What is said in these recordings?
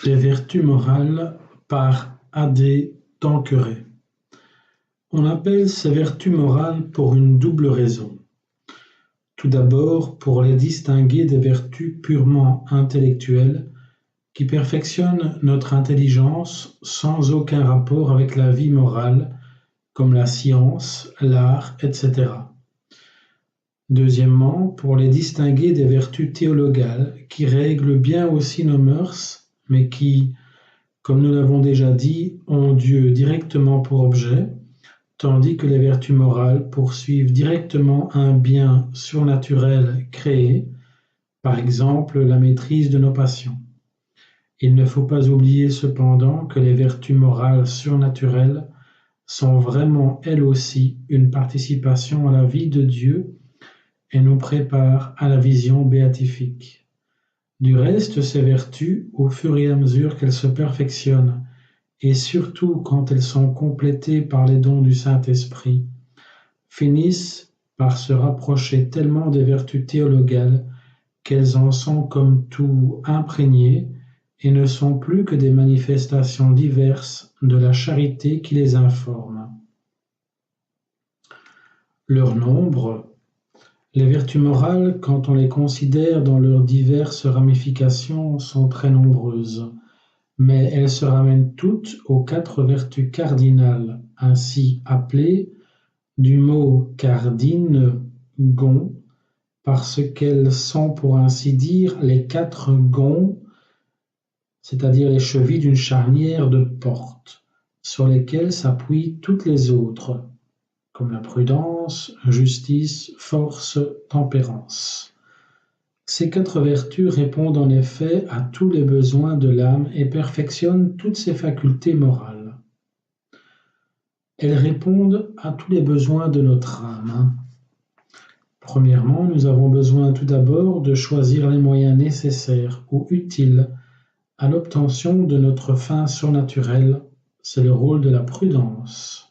Les vertus morales par A.D. Tanqueray. On appelle ces vertus morales pour une double raison. Tout d'abord, pour les distinguer des vertus purement intellectuelles qui perfectionnent notre intelligence sans aucun rapport avec la vie morale, comme la science, l'art, etc. Deuxièmement, pour les distinguer des vertus théologales qui règlent bien aussi nos mœurs, mais qui, comme nous l'avons déjà dit, ont Dieu directement pour objet, tandis que les vertus morales poursuivent directement un bien surnaturel créé, par exemple la maîtrise de nos passions. Il ne faut pas oublier cependant que les vertus morales surnaturelles sont vraiment elles aussi une participation à la vie de Dieu et nous préparent à la vision béatifique. Du reste, ces vertus, au fur et à mesure qu'elles se perfectionnent, et surtout quand elles sont complétées par les dons du Saint-Esprit, finissent par se rapprocher tellement des vertus théologales qu'elles en sont comme tout imprégnées et ne sont plus que des manifestations diverses de la charité qui les informe. Leur nombre, les vertus morales, quand on les considère dans leurs diverses ramifications, sont très nombreuses, mais elles se ramènent toutes aux 4 vertus cardinales, ainsi appelées, du mot cardine, gonds, parce qu'elles sont pour ainsi dire les 4 gonds, c'est-à-dire les chevilles d'une charnière de porte, sur lesquelles s'appuient toutes les autres, comme la prudence, justice, force, tempérance. Ces 4 vertus répondent en effet à tous les besoins de l'âme et perfectionnent toutes ses facultés morales. Elles répondent à tous les besoins de notre âme. Premièrement, nous avons besoin tout d'abord de choisir les moyens nécessaires ou utiles à l'obtention de notre fin surnaturelle. C'est le rôle de la prudence.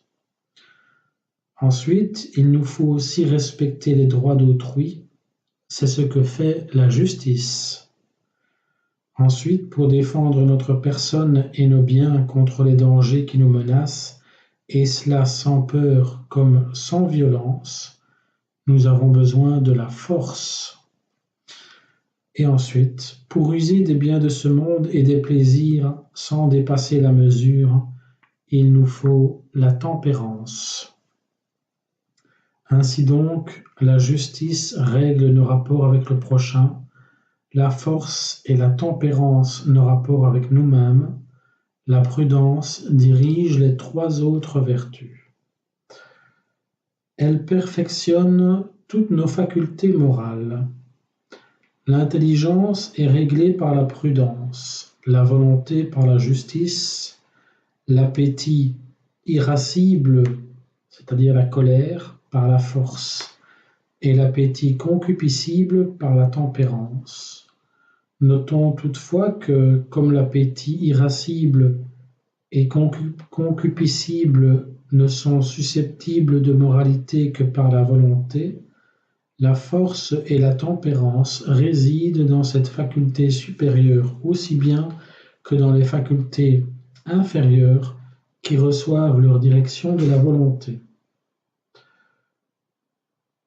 Ensuite, il nous faut aussi respecter les droits d'autrui. C'est ce que fait la justice. Ensuite, pour défendre notre personne et nos biens contre les dangers qui nous menacent, et cela sans peur comme sans violence, nous avons besoin de la force. Et ensuite, pour user des biens de ce monde et des plaisirs sans dépasser la mesure, il nous faut la tempérance. Ainsi donc, la justice règle nos rapports avec le prochain, la force et la tempérance nos rapports avec nous-mêmes, la prudence dirige les 3 autres vertus. Elle perfectionne toutes nos facultés morales. L'intelligence est réglée par la prudence, la volonté par la justice, l'appétit irascible, c'est-à-dire la colère, par la force, et l'appétit concupiscible par la tempérance. Notons toutefois que, comme l'appétit irascible et concupiscible ne sont susceptibles de moralité que par la volonté, la force et la tempérance résident dans cette faculté supérieure aussi bien que dans les facultés inférieures qui reçoivent leur direction de la volonté.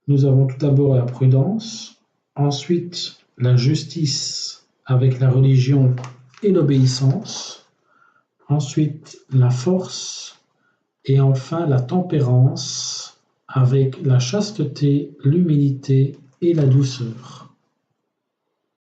Nous avons tout d'abord la prudence, ensuite la justice avec la religion et l'obéissance, ensuite la force et enfin la tempérance avec la chasteté, l'humilité et la douceur.